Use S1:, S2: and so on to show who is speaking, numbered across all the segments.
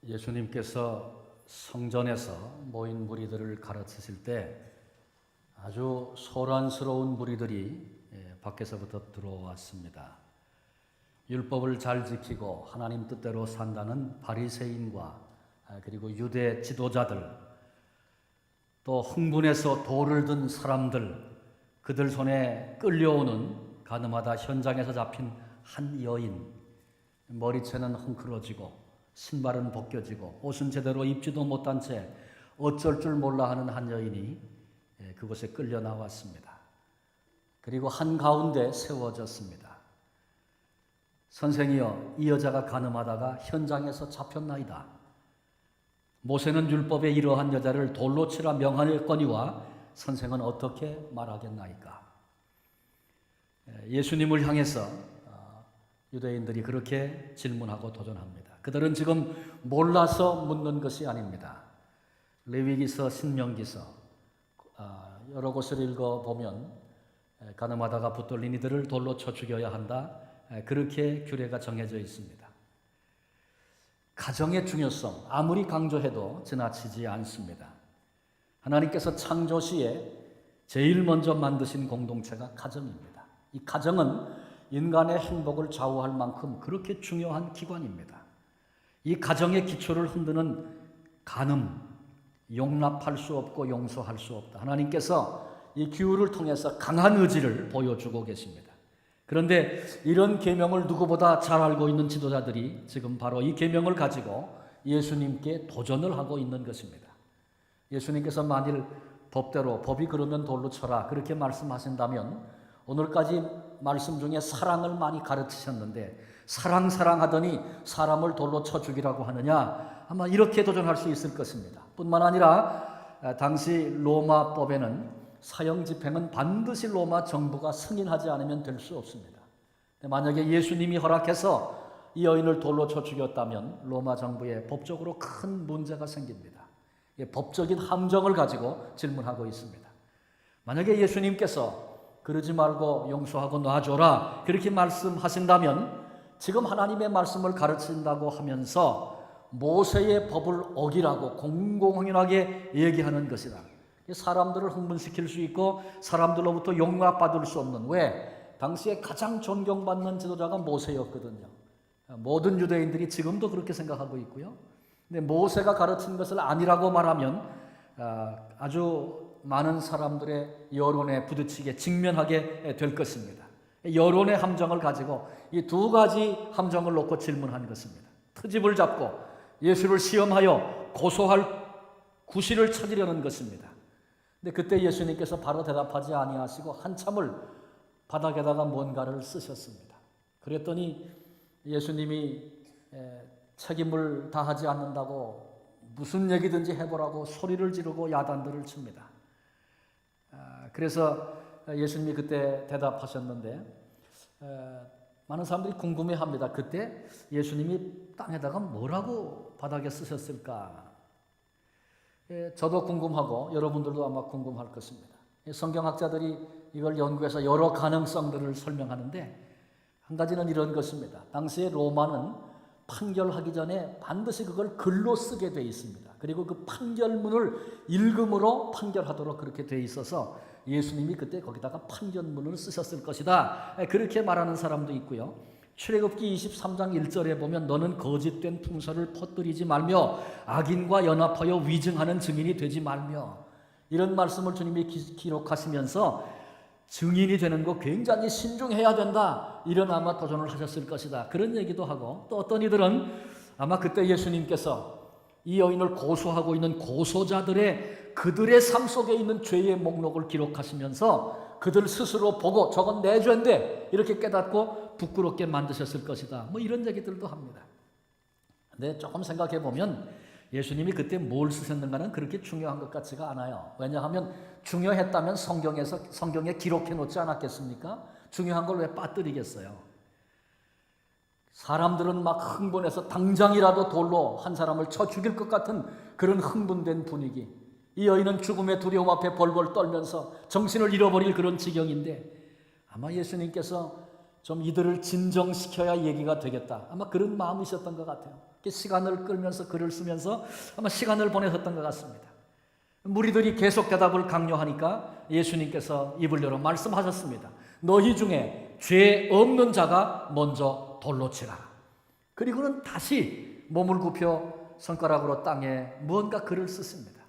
S1: 예수님께서 성전에서 모인 무리들을 가르치실 때 아주 소란스러운 무리들이 밖에서부터 들어왔습니다. 율법을 잘 지키고 하나님 뜻대로 산다는 바리새인과 그리고 유대 지도자들, 또 흥분해서 돌을 든 사람들, 그들 손에 끌려오는 가늠하다 현장에서 잡힌 한 여인, 머리채는 헝클어지고 신발은 벗겨지고 옷은 제대로 입지도 못한 채 어쩔 줄 몰라 하는 한 여인이 그곳에 끌려 나왔습니다. 그리고 한가운데 세워졌습니다. 선생이여, 이 여자가 가늠하다가 현장에서 잡혔나이다. 모세는 율법에 이러한 여자를 돌로 치라 명하였거니와 선생은 어떻게 말하겠나이까? 예수님을 향해서 유대인들이 그렇게 질문하고 도전합니다. 그들은 지금 몰라서 묻는 것이 아닙니다. 레위기서, 신명기서 여러 곳을 읽어보면 가늠하다가 붙들린 이들을 돌로 쳐 죽여야 한다, 그렇게 규례가 정해져 있습니다. 가정의 중요성 아무리 강조해도 지나치지 않습니다. 하나님께서 창조 시에 제일 먼저 만드신 공동체가 가정입니다. 이 가정은 인간의 행복을 좌우할 만큼 그렇게 중요한 기관입니다. 이 가정의 기초를 흔드는 간음, 용납할 수 없고 용서할 수 없다. 하나님께서 이 규율을 통해서 강한 의지를 보여주고 계십니다. 그런데 이런 계명을 누구보다 잘 알고 있는 지도자들이 지금 바로 이 계명을 가지고 예수님께 도전을 하고 있는 것입니다. 예수님께서 만일 법대로 법이 그러면 돌로 쳐라 그렇게 말씀하신다면 오늘까지 말씀 중에 사랑을 많이 가르치셨는데 사랑하더니 사람을 돌로 쳐 죽이라고 하느냐, 아마 이렇게 도전할 수 있을 것입니다. 뿐만 아니라 당시 로마법에는 사형 집행은 반드시 로마 정부가 승인하지 않으면 될 수 없습니다. 만약에 예수님이 허락해서 이 여인을 돌로 쳐 죽였다면 로마 정부에 법적으로 큰 문제가 생깁니다. 법적인 함정을 가지고 질문하고 있습니다. 만약에 예수님께서 그러지 말고 용서하고 놔줘라 그렇게 말씀하신다면 지금 하나님의 말씀을 가르친다고 하면서 모세의 법을 어기라고 공공연하게 얘기하는 것이다. 사람들을 흥분시킬 수 있고 사람들로부터 용납받을 수 없는, 왜? 당시에 가장 존경받는 지도자가 모세였거든요. 모든 유대인들이 지금도 그렇게 생각하고 있고요. 근데 모세가 가르친 것을 아니라고 말하면 아주 많은 사람들의 여론에 부딪히게 직면하게 될 것입니다. 여론의 함정을 가지고 이 두 가지 함정을 놓고 질문한 것입니다. 트집을 잡고 예수를 시험하여 고소할 구실을 찾으려는 것입니다. 근데 그때 예수님께서 바로 대답하지 아니하시고 한참을 바닥에다가 뭔가를 쓰셨습니다. 그랬더니 예수님이 책임을 다하지 않는다고 무슨 얘기든지 해보라고 소리를 지르고 야단들을 칩니다. 그래서 예수님이 그때 대답하셨는데 많은 사람들이 궁금해합니다. 그때 예수님이 땅에다가 뭐라고 바닥에 쓰셨을까? 저도 궁금하고 여러분들도 아마 궁금할 것입니다. 성경학자들이 이걸 연구해서 여러 가능성들을 설명하는데 한 가지는 이런 것입니다. 당시에 로마는 판결하기 전에 반드시 그걸 글로 쓰게 돼 있습니다. 그리고 그 판결문을 읽음으로 판결하도록 그렇게 돼 있어서 예수님이 그때 거기다가 판결문을 쓰셨을 것이다, 그렇게 말하는 사람도 있고요. 출애굽기 23장 1절에 보면 너는 거짓된 풍설을 퍼뜨리지 말며 악인과 연합하여 위증하는 증인이 되지 말며, 이런 말씀을 주님이 기록하시면서 증인이 되는 거 굉장히 신중해야 된다, 이런 아마 도전을 하셨을 것이다, 그런 얘기도 하고, 또 어떤 이들은 아마 그때 예수님께서 이 여인을 고소하고 있는 고소자들의 그들의 삶 속에 있는 죄의 목록을 기록하시면서 그들 스스로 보고 저건 내 죄인데 이렇게 깨닫고 부끄럽게 만드셨을 것이다, 뭐 이런 얘기들도 합니다. 근데 조금 생각해 보면 예수님이 그때 뭘 쓰셨는가는 그렇게 중요한 것 같지가 않아요. 왜냐하면 중요했다면 성경에 기록해 놓지 않았겠습니까? 중요한 걸 왜 빠뜨리겠어요? 사람들은 막 흥분해서 당장이라도 돌로 한 사람을 쳐 죽일 것 같은 그런 흥분된 분위기. 이 여인은 죽음의 두려움 앞에 벌벌 떨면서 정신을 잃어버릴 그런 지경인데 아마 예수님께서 좀 이들을 진정시켜야 얘기가 되겠다, 아마 그런 마음이셨던 것 같아요. 시간을 끌면서 글을 쓰면서 아마 시간을 보내셨던 것 같습니다. 무리들이 계속 대답을 강요하니까 예수님께서 입을 열어 말씀하셨습니다. 너희 중에 죄 없는 자가 먼저 돌로 치라. 그리고는 다시 몸을 굽혀 손가락으로 땅에 무언가 글을 쓰십니다.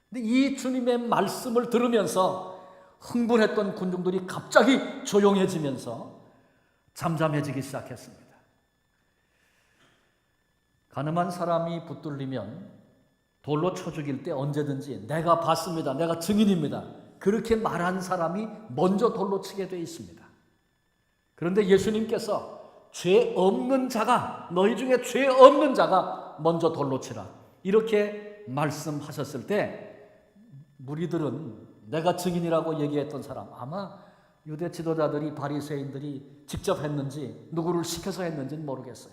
S1: 근데 이 주님의 말씀을 들으면서 흥분했던 군중들이 갑자기 조용해지면서 잠잠해지기 시작했습니다. 가늠한 사람이 붙들리면 돌로 쳐 죽일 때 언제든지 내가 봤습니다. 내가 증인입니다. 그렇게 말한 사람이 먼저 돌로 치게 되어 있습니다. 그런데 예수님께서 죄 없는 자가, 너희 중에 죄 없는 자가 먼저 돌로 치라, 이렇게 말씀하셨을 때 무리들은 내가 증인이라고 얘기했던 사람, 아마 유대 지도자들이, 바리새인들이 직접 했는지 누구를 시켜서 했는지는 모르겠어요.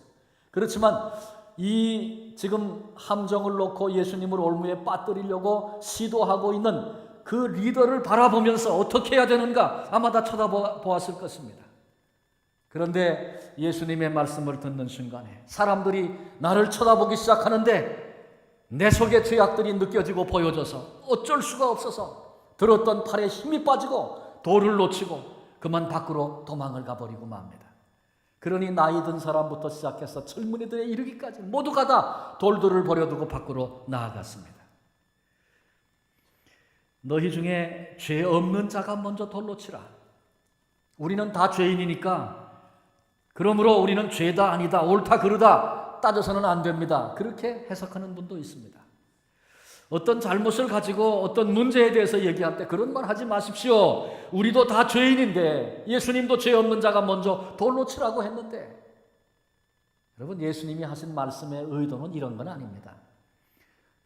S1: 그렇지만 이 지금 함정을 놓고 예수님을 올무에 빠뜨리려고 시도하고 있는 그 리더를 바라보면서 어떻게 해야 되는가 아마 다 쳐다보았을 것입니다. 그런데 예수님의 말씀을 듣는 순간에 사람들이 나를 쳐다보기 시작하는데 내 속의 죄악들이 느껴지고 보여져서 어쩔 수가 없어서 들었던 팔에 힘이 빠지고 돌을 놓치고 그만 밖으로 도망을 가버리고 맙니다. 그러니 나이 든 사람부터 시작해서 젊은이들에 이르기까지 모두가 다 돌들을 버려두고 밖으로 나아갔습니다. 너희 중에 죄 없는 자가 먼저 돌로 치라. 우리는 다 죄인이니까 그러므로 우리는 죄다 아니다, 옳다 그르다 따져서는 안 됩니다. 그렇게 해석하는 분도 있습니다. 어떤 잘못을 가지고 어떤 문제에 대해서 얘기할 때 그런 말 하지 마십시오. 우리도 다 죄인인데 예수님도 죄 없는 자가 먼저 돌로 치라고 했는데, 여러분, 예수님이 하신 말씀의 의도는 이런 건 아닙니다.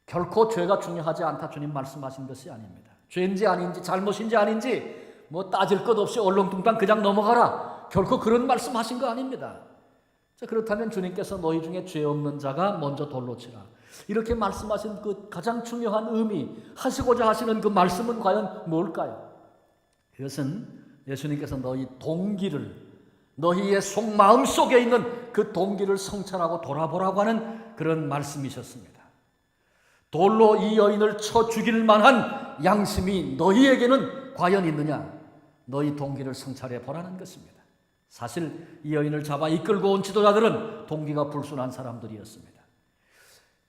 S1: 결코 죄가 중요하지 않다 주님 말씀하신 것이 아닙니다. 죄인지 아닌지 잘못인지 아닌지 뭐 따질 것 없이 얼렁뚱땅 그냥 넘어가라, 결코 그런 말씀하신 거 아닙니다. 자, 그렇다면 주님께서 너희 중에 죄 없는 자가 먼저 돌로 치라, 이렇게 말씀하신 그 가장 중요한 의미, 하시고자 하시는 그 말씀은 과연 뭘까요? 그것은 예수님께서 너희 동기를, 너희의 속마음 속에 있는 그 동기를 성찰하고 돌아보라고 하는 그런 말씀이셨습니다. 돌로 이 여인을 쳐 죽일 만한 양심이 너희에게는 과연 있느냐? 너희 동기를 성찰해 보라는 것입니다. 사실 이 여인을 잡아 이끌고 온 지도자들은 동기가 불순한 사람들이었습니다.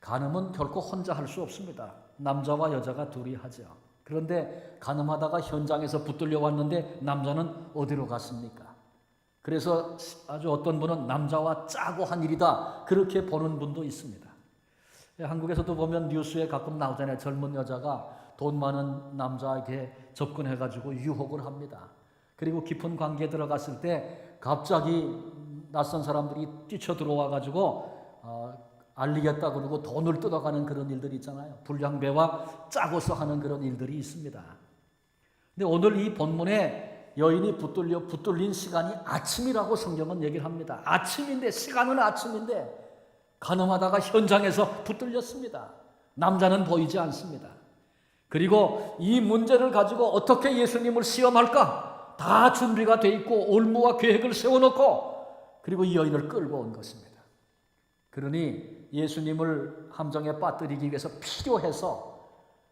S1: 간음은 결코 혼자 할 수 없습니다. 남자와 여자가 둘이 하죠. 그런데 간음하다가 현장에서 붙들려 왔는데 남자는 어디로 갔습니까? 그래서 아주 어떤 분은 남자와 짜고 한 일이다, 그렇게 보는 분도 있습니다. 한국에서도 보면 뉴스에 가끔 나오잖아요. 젊은 여자가 돈 많은 남자에게 접근해가지고 유혹을 합니다. 그리고 깊은 관계에 들어갔을 때 갑자기 낯선 사람들이 뛰쳐 들어와가지고 알리겠다 그러고 돈을 뜯어가는 그런 일들이 있잖아요. 불량배와 짜고서 하는 그런 일들이 있습니다. 근데 오늘 이 본문에 여인이 붙들린 시간이 아침이라고 성경은 얘기를 합니다. 아침인데, 시간은 아침인데 간음하다가 현장에서 붙들렸습니다. 남자는 보이지 않습니다. 그리고 이 문제를 가지고 어떻게 예수님을 시험할까 다 준비가 돼 있고 올무와 계획을 세워놓고 그리고 이 여인을 끌고 온 것입니다. 그러니 예수님을 함정에 빠뜨리기 위해서 필요해서,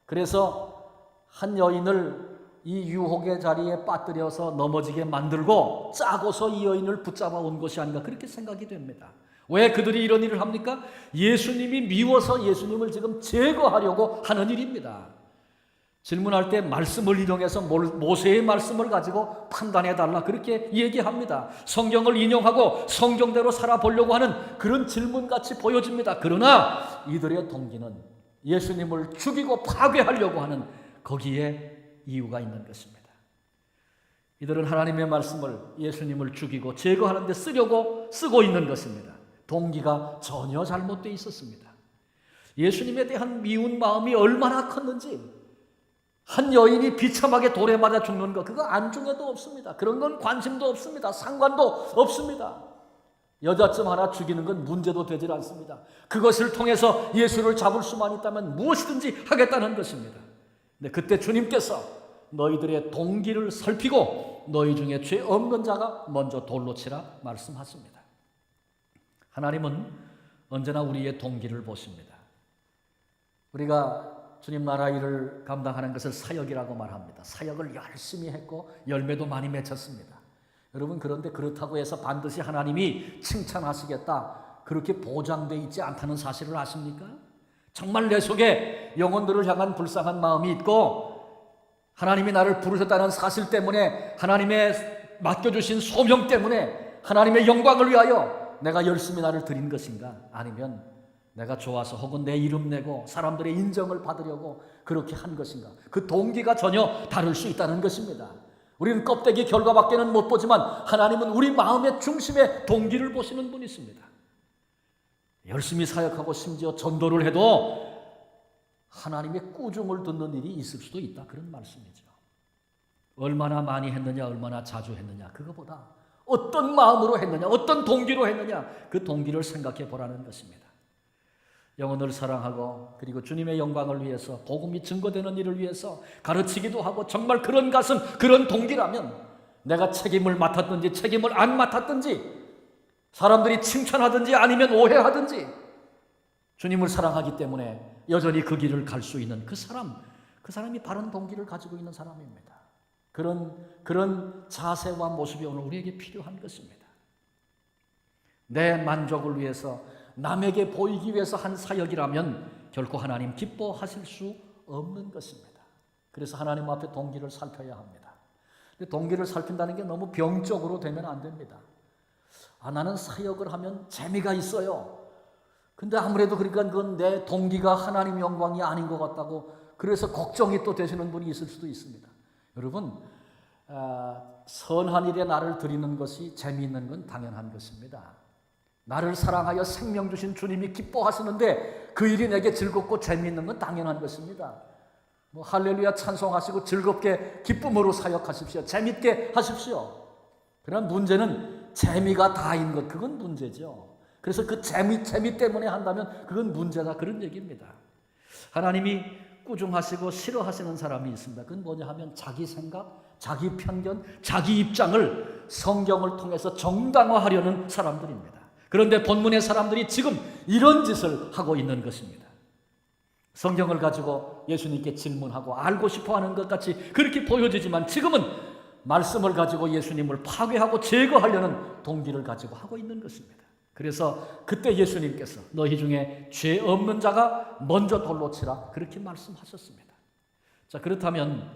S1: 그래서 한 여인을 이 유혹의 자리에 빠뜨려서 넘어지게 만들고 짜고서 이 여인을 붙잡아 온 것이 아닌가, 그렇게 생각이 됩니다. 왜 그들이 이런 일을 합니까? 예수님이 미워서 예수님을 지금 제거하려고 하는 일입니다. 질문할 때 말씀을 인용해서 모세의 말씀을 가지고 판단해달라, 그렇게 얘기합니다. 성경을 인용하고 성경대로 살아보려고 하는 그런 질문같이 보여집니다. 그러나 이들의 동기는 예수님을 죽이고 파괴하려고 하는 거기에 이유가 있는 것입니다. 이들은 하나님의 말씀을, 예수님을 죽이고 제거하는 데 쓰고 있는 것입니다. 동기가 전혀 잘못되어 있었습니다. 예수님에 대한 미운 마음이 얼마나 컸는지, 한 여인이 비참하게 돌에 맞아 죽는 것, 그거 안중에도 없습니다. 그런 건 관심도 없습니다. 상관도 없습니다. 여자쯤 하나 죽이는 건 문제도 되질 않습니다. 그것을 통해서 예수를 잡을 수만 있다면 무엇이든지 하겠다는 것입니다. 근데 그때 주님께서 너희들의 동기를 살피고 너희 중에 죄 없는 자가 먼저 돌로 치라 말씀하십니다. 하나님은 언제나 우리의 동기를 보십니다. 우리가 주님 나라 일을 감당하는 것을 사역이라고 말합니다. 사역을 열심히 했고 열매도 많이 맺혔습니다. 여러분, 그런데 그렇다고 해서 반드시 하나님이 칭찬하시겠다, 그렇게 보장되어 있지 않다는 사실을 아십니까? 정말 내 속에 영혼들을 향한 불쌍한 마음이 있고 하나님이 나를 부르셨다는 사실 때문에, 하나님의 맡겨주신 소명 때문에 하나님의 영광을 위하여 내가 열심히 나를 드린 것인가? 아니면 내가 좋아서 혹은 내 이름 내고 사람들의 인정을 받으려고 그렇게 한 것인가? 그 동기가 전혀 다를 수 있다는 것입니다. 우리는 껍데기 결과밖에는 못 보지만 하나님은 우리 마음의 중심에 동기를 보시는 분이 있습니다. 열심히 사역하고 심지어 전도를 해도 하나님의 꾸중을 듣는 일이 있을 수도 있다, 그런 말씀이죠. 얼마나 많이 했느냐, 얼마나 자주 했느냐, 그거보다 어떤 마음으로 했느냐, 어떤 동기로 했느냐, 그 동기를 생각해 보라는 것입니다. 영혼을 사랑하고 그리고 주님의 영광을 위해서, 복음이 증거되는 일을 위해서 가르치기도 하고, 정말 그런 가슴, 그런 동기라면 내가 책임을 맡았든지 책임을 안 맡았든지, 사람들이 칭찬하든지 아니면 오해하든지 주님을 사랑하기 때문에 여전히 그 길을 갈 수 있는 그 사람이 바른 동기를 가지고 있는 사람입니다. 그런 자세와 모습이 오늘 우리에게 필요한 것입니다. 내 만족을 위해서, 남에게 보이기 위해서 한 사역이라면 결코 하나님 기뻐하실 수 없는 것입니다. 그래서 하나님 앞에 동기를 살펴야 합니다. 근데 동기를 살핀다는 게 너무 병적으로 되면 안 됩니다. 나는 사역을 하면 재미가 있어요. 근데 아무래도 그러니까 그건 내 동기가 하나님 영광이 아닌 것 같다고, 그래서 걱정이 또 되시는 분이 있을 수도 있습니다. 여러분, 선한 일에 나를 드리는 것이 재미있는 건 당연한 것입니다. 나를 사랑하여 생명 주신 주님이 기뻐하시는데 그 일이 내게 즐겁고 재미있는 건 당연한 것입니다. 할렐루야 찬송하시고 즐겁게 기쁨으로 사역하십시오. 재밌게 하십시오. 그러나 문제는 재미가 다인 것, 그건 문제죠. 그래서 그 재미 때문에 한다면 그건 문제다, 그런 얘기입니다. 하나님이 꾸중하시고 싫어하시는 사람이 있습니다. 그건 뭐냐 하면 자기 생각, 자기 편견, 자기 입장을 성경을 통해서 정당화하려는 사람들입니다. 그런데 본문의 사람들이 지금 이런 짓을 하고 있는 것입니다. 성경을 가지고 예수님께 질문하고 알고 싶어하는 것 같이 그렇게 보여지지만 지금은 말씀을 가지고 예수님을 파괴하고 제거하려는 동기를 가지고 하고 있는 것입니다. 그래서 그때 예수님께서 너희 중에 죄 없는 자가 먼저 돌로 치라, 그렇게 말씀하셨습니다. 자, 그렇다면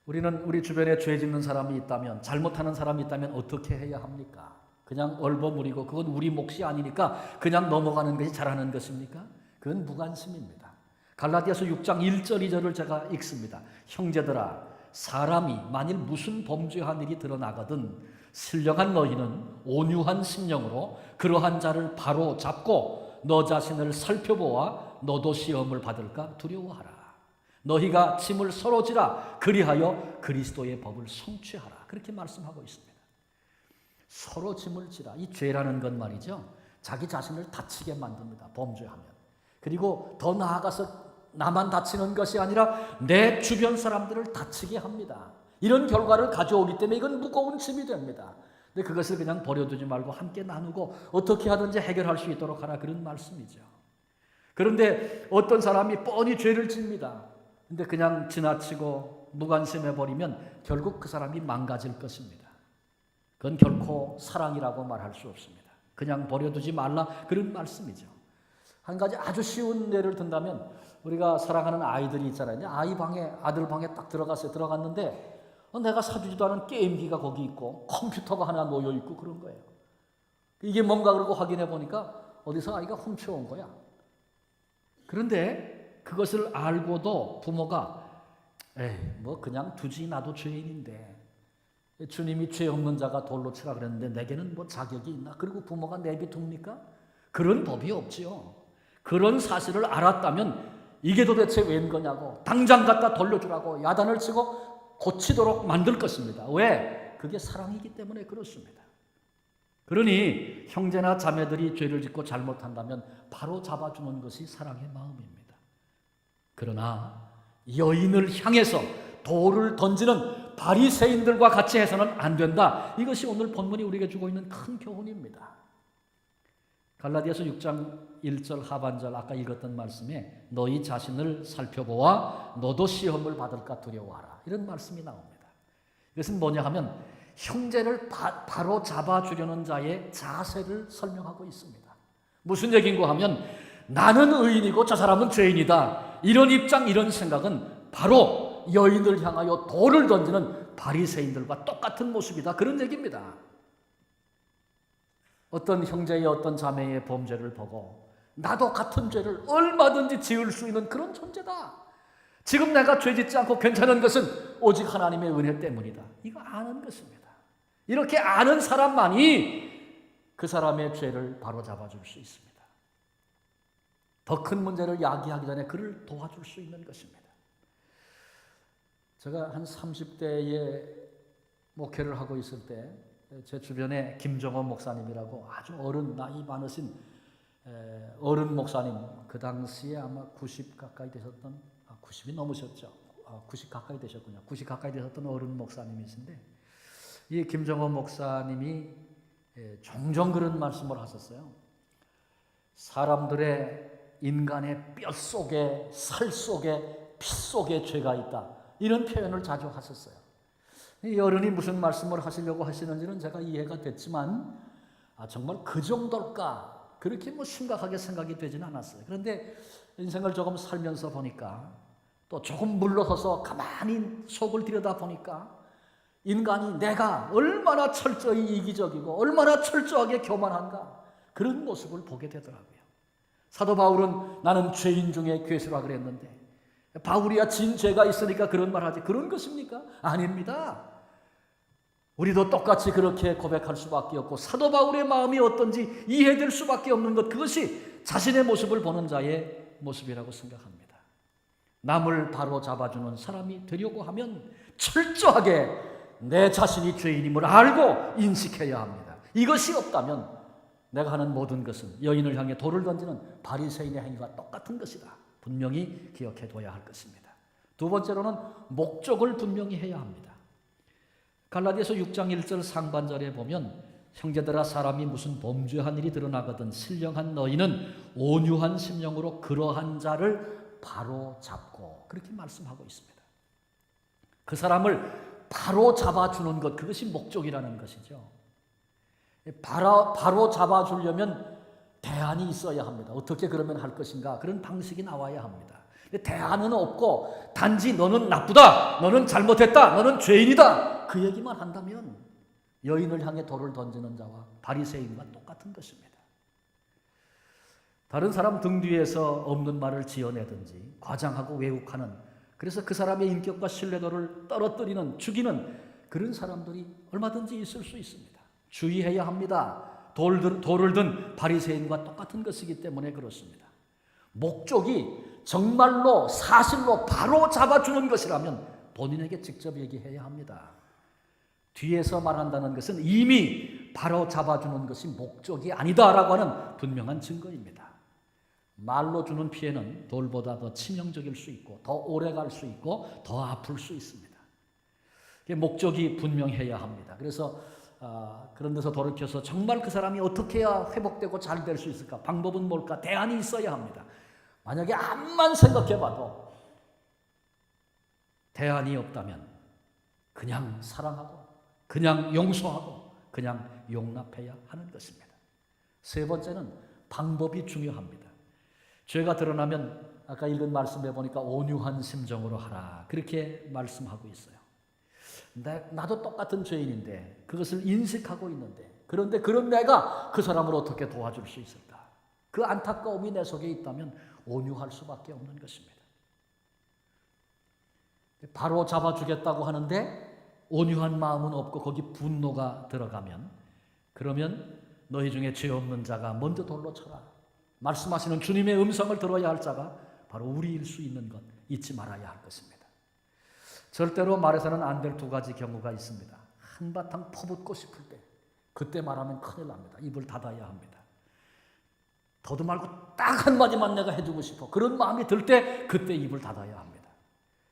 S1: 우리는 우리 주변에 죄 짓는 사람이 있다면, 잘못하는 사람이 있다면 어떻게 해야 합니까? 그냥 얼버무리고 그건 우리 몫이 아니니까 그냥 넘어가는 것이 잘하는 것입니까? 그건 무관심입니다. 갈라디아서 6장 1절 2절을 제가 읽습니다. 형제들아, 사람이 만일 무슨 범죄한 일이 드러나거든 신령한 너희는 온유한 심령으로 그러한 자를 바로 잡고 너 자신을 살펴보아 너도 시험을 받을까 두려워하라. 너희가 짐을 서로 지라, 그리하여 그리스도의 법을 성취하라. 그렇게 말씀하고 있습니다. 서로 짐을 지라. 이 죄라는 건 말이죠, 자기 자신을 다치게 만듭니다. 범죄하면. 그리고 더 나아가서 나만 다치는 것이 아니라 내 주변 사람들을 다치게 합니다. 이런 결과를 가져오기 때문에 이건 무거운 짐이 됩니다. 근데 그것을 그냥 버려두지 말고 함께 나누고 어떻게 하든지 해결할 수 있도록 하라, 그런 말씀이죠. 그런데 어떤 사람이 뻔히 죄를 짓니다. 근데 그냥 지나치고 무관심해 버리면 결국 그 사람이 망가질 것입니다. 그건 결코 사랑이라고 말할 수 없습니다. 그냥 버려두지 말라, 그런 말씀이죠. 한 가지 아주 쉬운 예를 든다면, 우리가 사랑하는 아이들이 있잖아요. 아들 방에 딱 들어갔는데 내가 사주지도 않은 게임기가 거기 있고 컴퓨터가 하나 놓여 있고 그런 거예요. 이게 뭔가 그러고 확인해 보니까 어디서 아이가 훔쳐온 거야. 그런데 그것을 알고도 부모가 그냥 두지, 나도 죄인인데 주님이 죄 없는 자가 돌로 치라 그랬는데 내게는 뭐 자격이 있나? 그리고 부모가 내비둡니까? 그런 법이 없지요. 그런 사실을 알았다면 이게 도대체 웬 거냐고 당장 갖다 돌려주라고 야단을 치고 고치도록 만들 것입니다. 왜? 그게 사랑이기 때문에 그렇습니다. 그러니 형제나 자매들이 죄를 짓고 잘못한다면 바로 잡아주는 것이 사랑의 마음입니다. 그러나 여인을 향해서 돌을 던지는 바리새인들과 같이 해서는 안 된다. 이것이 오늘 본문이 우리에게 주고 있는 큰 교훈입니다. 갈라디아서 6장 1절 하반절 아까 읽었던 말씀에 너희 자신을 살펴보아 너도 시험을 받을까 두려워하라. 이런 말씀이 나옵니다. 이것은 뭐냐 하면 형제를 바로 잡아주려는 자의 자세를 설명하고 있습니다. 무슨 얘기인가 하면 나는 의인이고 저 사람은 죄인이다. 이런 입장, 이런 생각은 바로 여인을 향하여 돌을 던지는 바리새인들과 똑같은 모습이다. 그런 얘기입니다. 어떤 형제의 어떤 자매의 범죄를 보고 나도 같은 죄를 얼마든지 지을 수 있는 그런 존재다. 지금 내가 죄 짓지 않고 괜찮은 것은 오직 하나님의 은혜 때문이다. 이거 아는 것입니다. 이렇게 아는 사람만이 그 사람의 죄를 바로잡아줄 수 있습니다. 더 큰 문제를 야기하기 전에 그를 도와줄 수 있는 것입니다. 제가 한 30대에 목회를 하고 있을 때 제 주변에 김정원 목사님이라고 아주 어른, 나이 많으신 어른 목사님, 그 당시에 아마 90 가까이 되셨던, 90이 넘으셨죠. 90 가까이 되셨군요. 90 가까이 되셨던 어른 목사님이신데 이 김정원 목사님이 종종 그런 말씀을 하셨어요. 사람들의 인간의 뼈 속에, 살 속에, 피 속에 죄가 있다. 이런 표현을 자주 하셨어요. 이 어른이 무슨 말씀을 하시려고 하시는지는 제가 이해가 됐지만 정말 그 정도일까? 그렇게 심각하게 생각이 되지는 않았어요. 그런데 인생을 조금 살면서 보니까 또 조금 물러서서 가만히 속을 들여다보니까 인간이 내가 얼마나 철저히 이기적이고 얼마나 철저하게 교만한가 그런 모습을 보게 되더라고요. 사도 바울은 나는 죄인 중에 괴수라 그랬는데 바울이야 진 죄가 있으니까 그런 말 하지. 그런 것입니까? 아닙니다. 우리도 똑같이 그렇게 고백할 수밖에 없고 사도 바울의 마음이 어떤지 이해될 수밖에 없는 것, 그것이 자신의 모습을 보는 자의 모습이라고 생각합니다. 남을 바로 잡아주는 사람이 되려고 하면 철저하게 내 자신이 죄인임을 알고 인식해야 합니다. 이것이 없다면 내가 하는 모든 것은 여인을 향해 돌을 던지는 바리새인의 행위와 똑같은 것이다. 분명히 기억해둬야 할 것입니다. 두 번째로는 목적을 분명히 해야 합니다. 갈라디아서 6장 1절 상반절에 보면 형제들아 사람이 무슨 범죄한 일이 드러나거든 신령한 너희는 온유한 심령으로 그러한 자를 바로 잡고 그렇게 말씀하고 있습니다. 그 사람을 바로 잡아주는 것, 그것이 목적이라는 것이죠. 바로 잡아주려면 대안이 있어야 합니다. 어떻게 그러면 할 것인가? 그런 방식이 나와야 합니다. 대안은 없고 단지 너는 나쁘다, 너는 잘못했다, 너는 죄인이다 그 얘기만 한다면 여인을 향해 돌을 던지는 자와 바리새인과 똑같은 것입니다. 다른 사람 등 뒤에서 없는 말을 지어내든지 과장하고 왜곡하는, 그래서 그 사람의 인격과 신뢰도를 떨어뜨리는, 죽이는 그런 사람들이 얼마든지 있을 수 있습니다. 주의해야 합니다. 돌을 든 바리새인과 똑같은 것이기 때문에 그렇습니다. 목적이 정말로 사실로 바로 잡아주는 것이라면 본인에게 직접 얘기해야 합니다. 뒤에서 말한다는 것은 이미 바로 잡아주는 것이 목적이 아니다라고 하는 분명한 증거입니다. 말로 주는 피해는 돌보다 더 치명적일 수 있고 더 오래 갈 수 있고 더 아플 수 있습니다. 목적이 분명해야 합니다. 그래서 그런 데서 돌이켜서 정말 그 사람이 어떻게 해야 회복되고 잘 될 수 있을까? 방법은 뭘까? 대안이 있어야 합니다. 만약에 암만 생각해봐도 대안이 없다면 그냥 사랑하고 그냥 용서하고 그냥 용납해야 하는 것입니다. 세 번째는 방법이 중요합니다. 죄가 드러나면 아까 읽은 말씀에 보니까 온유한 심정으로 하라 그렇게 말씀하고 있어요. 나도 똑같은 죄인인데 그것을 인식하고 있는데 그런데 그런 내가 그 사람을 어떻게 도와줄 수 있을까? 그 안타까움이 내 속에 있다면 온유할 수밖에 없는 것입니다. 바로 잡아주겠다고 하는데 온유한 마음은 없고 거기 분노가 들어가면 그러면 너희 중에 죄 없는 자가 먼저 돌로 쳐라. 말씀하시는 주님의 음성을 들어야 할 자가 바로 우리일 수 있는 것 잊지 말아야 할 것입니다. 절대로 말해서는 안 될 두 가지 경우가 있습니다. 한바탕 퍼붓고 싶을 때 그때 말하면 큰일 납니다. 입을 닫아야 합니다. 더도 말고 딱 한마디만 내가 해주고 싶어. 그런 마음이 들 때 그때 입을 닫아야 합니다.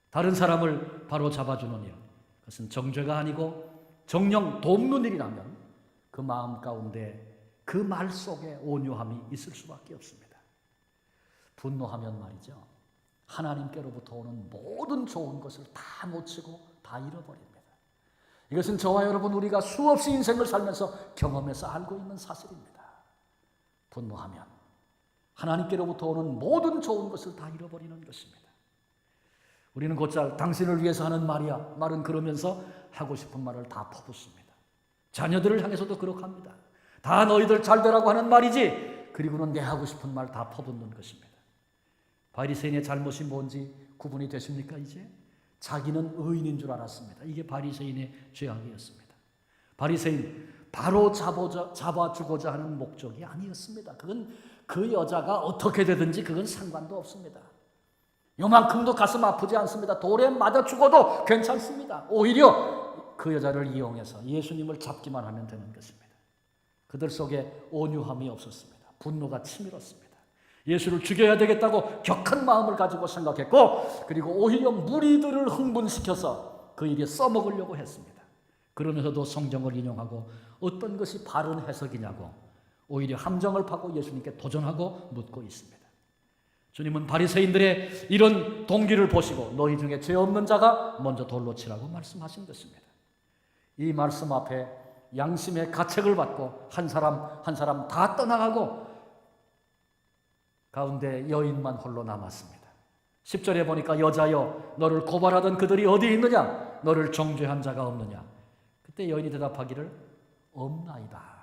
S1: 다른 사람을 바로 잡아주는 일, 그것은 정죄가 아니고 정녕 돕는 일이라면 그 마음 가운데 그 말 속에 온유함이 있을 수밖에 없습니다. 분노하면 말이죠, 하나님께로부터 오는 모든 좋은 것을 다 놓치고 다 잃어버립니다. 이것은 저와 여러분 우리가 수없이 인생을 살면서 경험해서 알고 있는 사실입니다. 분노하면 하나님께로부터 오는 모든 좋은 것을 다 잃어버리는 것입니다. 우리는 곧잘 당신을 위해서 하는 말은 그러면서 하고 싶은 말을 다 퍼붓습니다. 자녀들을 향해서도 그렇게 합니다. 다 너희들 잘 되라고 하는 말이지, 그리고는 내 하고 싶은 말 다 퍼붓는 것입니다. 바리새인의 잘못이 뭔지 구분이 되십니까? 이제 자기는 의인인 줄 알았습니다. 이게 바리새인의 죄악이었습니다. 바리새인 바로 잡아주고자 하는 목적이 아니었습니다. 그건 그 여자가 어떻게 되든지 그건 상관도 없습니다. 요만큼도 가슴 아프지 않습니다. 돌에 맞아 죽어도 괜찮습니다. 오히려 그 여자를 이용해서 예수님을 잡기만 하면 되는 것입니다. 그들 속에 온유함이 없었습니다. 분노가 치밀었습니다. 예수를 죽여야 되겠다고 격한 마음을 가지고 생각했고, 그리고 오히려 무리들을 흥분시켜서 그 일에 써먹으려고 했습니다. 그러면서도 성경을 인용하고 어떤 것이 바른 해석이냐고 오히려 함정을 파고 예수님께 도전하고 묻고 있습니다. 주님은 바리새인들의 이런 동기를 보시고 너희 중에 죄 없는 자가 먼저 돌로 치라고 말씀하신 것입니다. 이 말씀 앞에 양심의 가책을 받고 한 사람 한 사람 다 떠나가고 가운데 여인만 홀로 남았습니다. 10절에 보니까 여자여 너를 고발하던 그들이 어디 있느냐? 너를 정죄한 자가 없느냐? 그때 여인이 대답하기를 없나이다.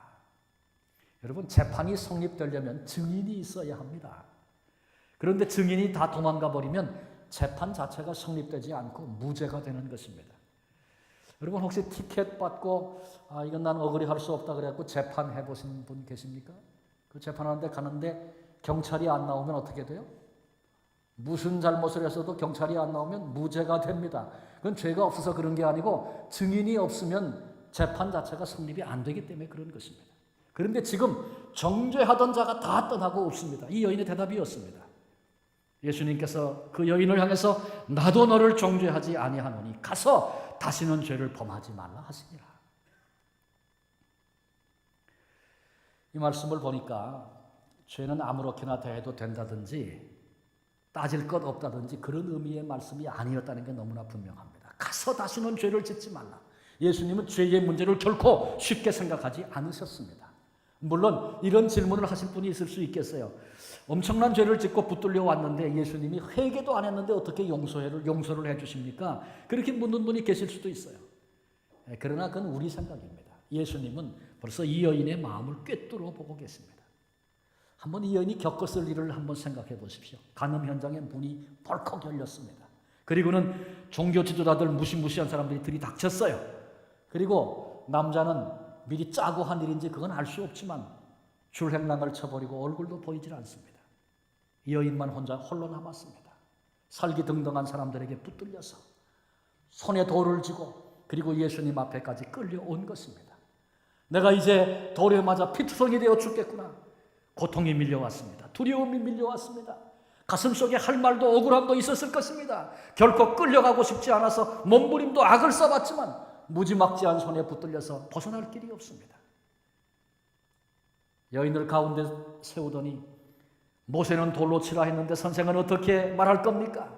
S1: 여러분, 재판이 성립되려면 증인이 있어야 합니다. 그런데 증인이 다 도망가 버리면 재판 자체가 성립되지 않고 무죄가 되는 것입니다. 여러분, 혹시 티켓 받고 이건 난 억울히 할 수 없다 그래갖고 재판해 보신 분 계십니까? 그 재판하는데 가는데 경찰이 안 나오면 어떻게 돼요? 무슨 잘못을 했어도 경찰이 안 나오면 무죄가 됩니다. 그건 죄가 없어서 그런 게 아니고 증인이 없으면 재판 자체가 성립이 안 되기 때문에 그런 것입니다. 그런데 지금 정죄하던 자가 다 떠나고 없습니다. 이 여인의 대답이었습니다. 예수님께서 그 여인을 향해서 나도 너를 정죄하지 아니하노니 가서 다시는 죄를 범하지 말라 하시니라. 이 말씀을 보니까 죄는 아무렇게나 대해도 된다든지 따질 것 없다든지 그런 의미의 말씀이 아니었다는 게 너무나 분명합니다. 가서 다시는 죄를 짓지 말라. 예수님은 죄의 문제를 결코 쉽게 생각하지 않으셨습니다. 물론 이런 질문을 하실 분이 있을 수 있겠어요. 엄청난 죄를 짓고 붙들려 왔는데 예수님이 회개도 안 했는데 어떻게 용서를 해 주십니까? 그렇게 묻는 분이 계실 수도 있어요. 그러나 그건 우리 생각입니다. 예수님은 벌써 이 여인의 마음을 꿰뚫어 보고 계십니다. 한번 이 여인이 겪었을 일을 한번 생각해 보십시오. 간음 현장에 문이 벌컥 열렸습니다. 그리고는 종교 지도자들 무시무시한 사람들이 들이닥쳤어요. 그리고 남자는 미리 짜고 한 일인지 그건 알 수 없지만 줄행랑을 쳐버리고 얼굴도 보이질 않습니다. 이 여인만 홀로 남았습니다. 살기등등한 사람들에게 붙들려서 손에 돌을 쥐고 그리고 예수님 앞에까지 끌려온 것입니다. 내가 이제 돌에 맞아 피투성이 되어 죽겠구나. 고통이 밀려왔습니다. 두려움이 밀려왔습니다. 가슴속에 할 말도 억울함도 있었을 것입니다. 결코 끌려가고 싶지 않아서 몸부림도 악을 써봤지만 무지막지한 손에 붙들려서 벗어날 길이 없습니다. 여인을 가운데 세우더니 모세는 돌로 치라 했는데 선생은 어떻게 말할 겁니까?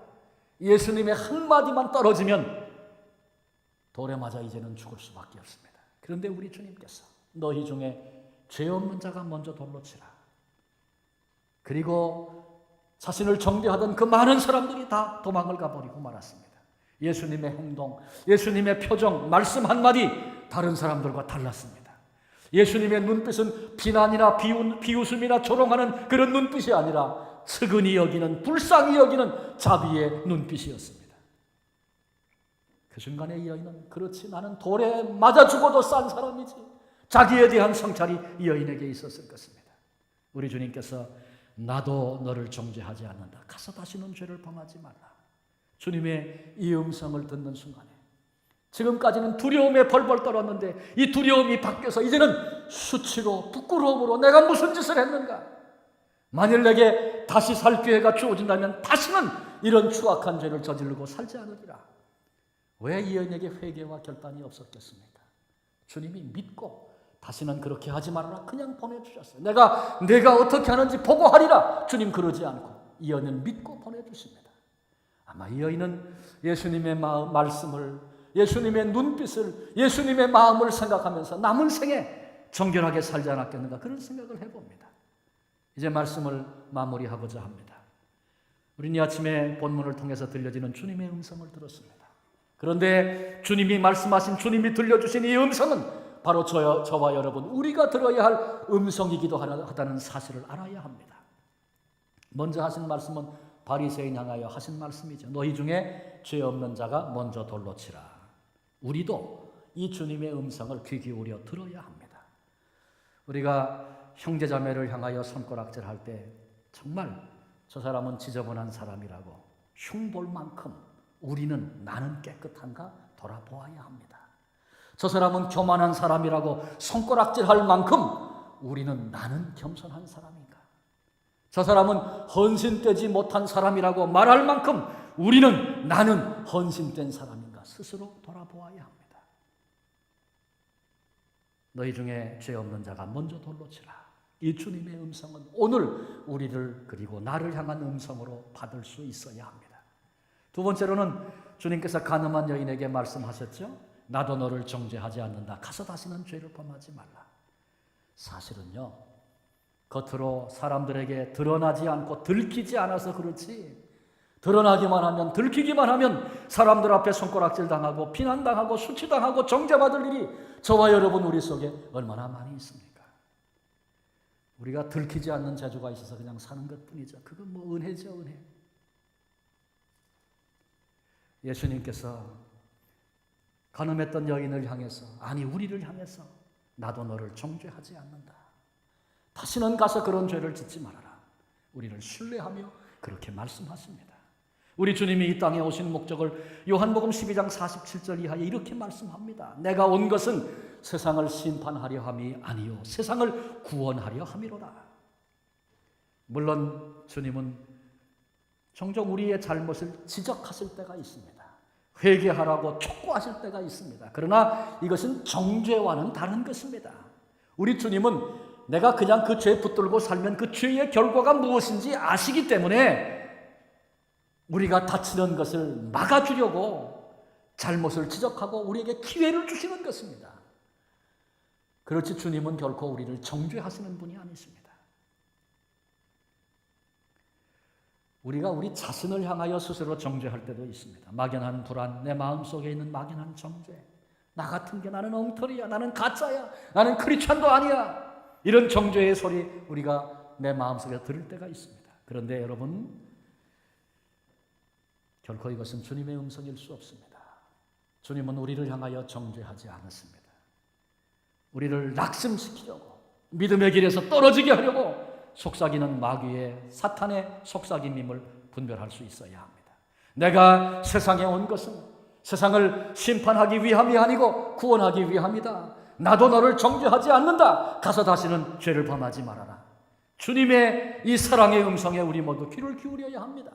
S1: 예수님의 한마디만 떨어지면 돌에 맞아 이제는 죽을 수밖에 없습니다. 그런데 우리 주님께서 너희 중에 죄 없는 자가 먼저 돌로 치라. 그리고 자신을 정죄하던 그 많은 사람들이 다 도망을 가버리고 말았습니다. 예수님의 행동, 예수님의 표정, 말씀 한마디 다른 사람들과 달랐습니다. 예수님의 눈빛은 비난이나 비웃음이나 조롱하는 그런 눈빛이 아니라 측은히 여기는, 불쌍히 여기는 자비의 눈빛이었습니다. 그 순간에 이 여인은 그렇지 나는 돌에 맞아 죽어도 싼 사람이지. 자기에 대한 성찰이 이 여인에게 있었을 것입니다. 우리 주님께서 나도 너를 정죄하지 않는다. 가서 다시는 죄를 범하지 말라. 주님의 이 음성을 듣는 순간에 지금까지는 두려움에 벌벌 떨었는데 이 두려움이 바뀌어서 이제는 수치로 부끄러움으로 내가 무슨 짓을 했는가? 만일 내게 다시 살 기회가 주어진다면 다시는 이런 추악한 죄를 저지르고 살지 않으리라. 왜 이 여인에게 회개와 결단이 없었겠습니까? 주님이 믿고 다시는 그렇게 하지 말아라. 그냥 보내주셨어요. 내가 어떻게 하는지 보고하리라. 주님 그러지 않고 이 여인을 믿고 보내주십니다. 아마 이 여인은 예수님의 말씀을, 예수님의 눈빛을, 예수님의 마음을 생각하면서 남은 생에 정결하게 살지 않았겠는가, 그런 생각을 해봅니다. 이제 말씀을 마무리하고자 합니다. 우리는 이 아침에 본문을 통해서 들려지는 주님의 음성을 들었습니다. 그런데 주님이 말씀하신, 주님이 들려주신 이 음성은 바로 저와 여러분, 우리가 들어야 할 음성이기도 하다는 사실을 알아야 합니다. 먼저 하신 말씀은 바리새인 향하여 하신 말씀이죠. 너희 중에 죄 없는 자가 먼저 돌로 치라. 우리도 이 주님의 음성을 귀 기울여 들어야 합니다. 우리가 형제자매를 향하여 손가락질할 때 정말 저 사람은 지저분한 사람이라고 흉볼 만큼 우리는 나는 깨끗한가 돌아보아야 합니다. 저 사람은 교만한 사람이라고 손가락질할 만큼 우리는 나는 겸손한 사람인가? 저 사람은 헌신되지 못한 사람이라고 말할 만큼 우리는 나는 헌신된 사람인가? 스스로 돌아보아야 합니다. 너희 중에 죄 없는 자가 먼저 돌로 치라. 이 주님의 음성은 오늘 우리를 그리고 나를 향한 음성으로 받을 수 있어야 합니다. 두 번째로는 주님께서 가늠한 여인에게 말씀하셨죠. 나도 너를 정죄하지 않는다. 가서 다시는 죄를 범하지 말라. 사실은요, 겉으로 사람들에게 드러나지 않고 들키지 않아서 그렇지, 드러나기만 하면, 들키기만 하면 사람들 앞에 손가락질 당하고 비난당하고 수치당하고 정죄받을 일이 저와 여러분 우리 속에 얼마나 많이 있습니까? 우리가 들키지 않는 재주가 있어서 그냥 사는 것뿐이죠. 그건 뭐 은혜죠, 은혜. 예수님께서 간음했던 여인을 향해서, 아니 우리를 향해서 나도 너를 정죄하지 않는다. 다시는 가서 그런 죄를 짓지 말아라. 우리를 신뢰하며 그렇게 말씀하십니다. 우리 주님이 이 땅에 오신 목적을 요한복음 12장 47절 이하에 이렇게 말씀합니다. 내가 온 것은 세상을 심판하려 함이 아니요 세상을 구원하려 함이로다. 물론 주님은 종종 우리의 잘못을 지적하실 때가 있습니다. 회개하라고 촉구하실 때가 있습니다. 그러나 이것은 정죄와는 다른 것입니다. 우리 주님은 내가 그냥 그 죄 붙들고 살면 그 죄의 결과가 무엇인지 아시기 때문에 우리가 다치는 것을 막아주려고 잘못을 지적하고 우리에게 기회를 주시는 것입니다. 그렇지 주님은 결코 우리를 정죄하시는 분이 아니십니다. 우리가 우리 자신을 향하여 스스로 정죄할 때도 있습니다. 막연한 불안, 내 마음속에 있는 막연한 정죄. 나 같은 게 나는 엉터리야, 나는 가짜야, 나는 크리스찬도 아니야. 이런 정죄의 소리 우리가 내 마음속에 들을 때가 있습니다. 그런데 여러분, 결코 이것은 주님의 음성일 수 없습니다. 주님은 우리를 향하여 정죄하지 않았습니다. 우리를 낙심시키려고, 믿음의 길에서 떨어지게 하려고 속삭이는 마귀의, 사탄의 속삭임임을 분별할 수 있어야 합니다. 내가 세상에 온 것은 세상을 심판하기 위함이 아니고 구원하기 위함이다. 나도 너를 정죄하지 않는다. 가서 다시는 죄를 범하지 말아라. 주님의 이 사랑의 음성에 우리 모두 귀를 기울여야 합니다.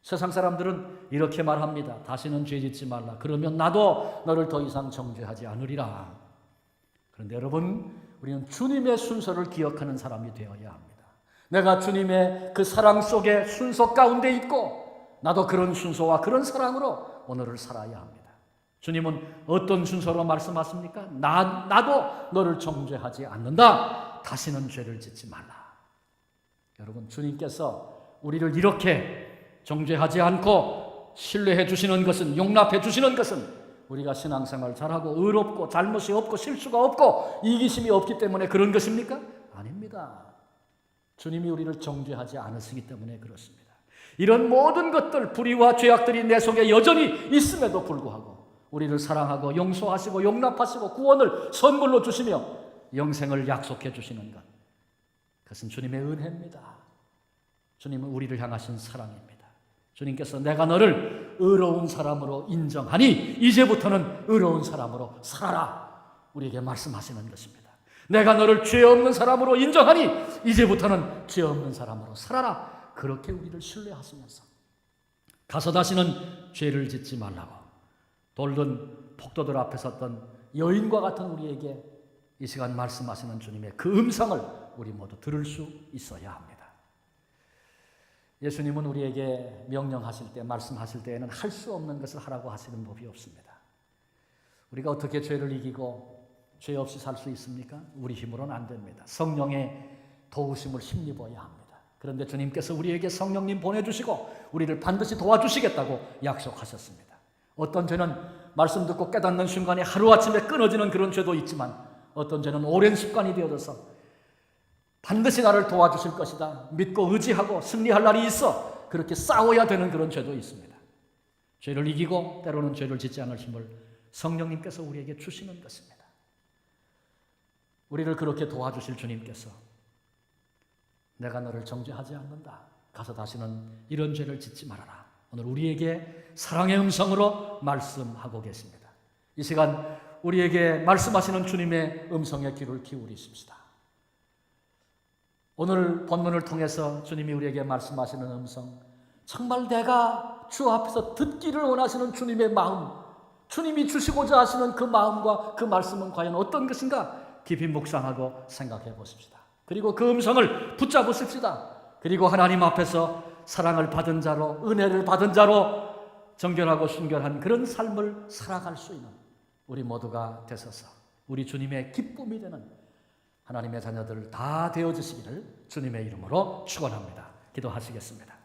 S1: 세상 사람들은 이렇게 말합니다. 다시는 죄 짓지 말라. 그러면 나도 너를 더 이상 정죄하지 않으리라. 그런데 여러분, 우리는 주님의 순서를 기억하는 사람이 되어야 합니다. 내가 주님의 그 사랑 속에 순서 가운데 있고 나도 그런 순서와 그런 사랑으로 오늘을 살아야 합니다. 주님은 어떤 순서로 말씀하십니까? 나도 너를 정죄하지 않는다. 다시는 죄를 짓지 말라. 여러분, 주님께서 우리를 이렇게 정죄하지 않고 신뢰해 주시는 것은, 용납해 주시는 것은 우리가 신앙생활 잘하고 의롭고 잘못이 없고 실수가 없고 이기심이 없기 때문에 그런 것입니까? 아닙니다. 주님이 우리를 정죄하지 않으시기 때문에 그렇습니다. 이런 모든 것들, 불의와 죄악들이 내 속에 여전히 있음에도 불구하고 우리를 사랑하고 용서하시고 용납하시고 구원을 선물로 주시며 영생을 약속해 주시는 것, 그것은 주님의 은혜입니다. 주님은 우리를 향하신 사랑입니다. 주님께서 내가 너를 의로운 사람으로 인정하니 이제부터는 의로운 사람으로 살아라. 우리에게 말씀하시는 것입니다. 내가 너를 죄 없는 사람으로 인정하니 이제부터는 죄 없는 사람으로 살아라. 그렇게 우리를 신뢰하시면서 가서 다시는 죄를 짓지 말라고 돌던 폭도들 앞에 섰던 여인과 같은 우리에게 이 시간 말씀하시는 주님의 그 음성을 우리 모두 들을 수 있어야 합니다. 예수님은 우리에게 명령하실 때, 말씀하실 때에는 할 수 없는 것을 하라고 하시는 법이 없습니다. 우리가 어떻게 죄를 이기고 죄 없이 살 수 있습니까? 우리 힘으로는 안 됩니다. 성령의 도우심을 힘입어야 합니다. 그런데 주님께서 우리에게 성령님 보내주시고 우리를 반드시 도와주시겠다고 약속하셨습니다. 어떤 죄는 말씀 듣고 깨닫는 순간에 하루아침에 끊어지는 그런 죄도 있지만, 어떤 죄는 오랜 습관이 되어져서 반드시 나를 도와주실 것이다 믿고 의지하고 승리할 날이 있어 그렇게 싸워야 되는 그런 죄도 있습니다. 죄를 이기고 때로는 죄를 짓지 않을 힘을 성령님께서 우리에게 주시는 것입니다. 우리를 그렇게 도와주실 주님께서 내가 너를 정죄하지 않는다, 가서 다시는 이런 죄를 짓지 말아라, 오늘 우리에게 사랑의 음성으로 말씀하고 계십니다. 이 시간 우리에게 말씀하시는 주님의 음성에 귀를 기울이십시다. 오늘 본문을 통해서 주님이 우리에게 말씀하시는 음성, 정말 내가 주 앞에서 듣기를 원하시는 주님의 마음, 주님이 주시고자 하시는 그 마음과 그 말씀은 과연 어떤 것인가 깊이 묵상하고 생각해 보십시다. 그리고 그 음성을 붙잡으십시다. 그리고 하나님 앞에서 사랑을 받은 자로, 은혜를 받은 자로 정결하고 순결한 그런 삶을 살아갈 수 있는 우리 모두가 되소서. 우리 주님의 기쁨이 되는 하나님의 자녀들 다 되어주시기를 주님의 이름으로 축원합니다. 기도하시겠습니다.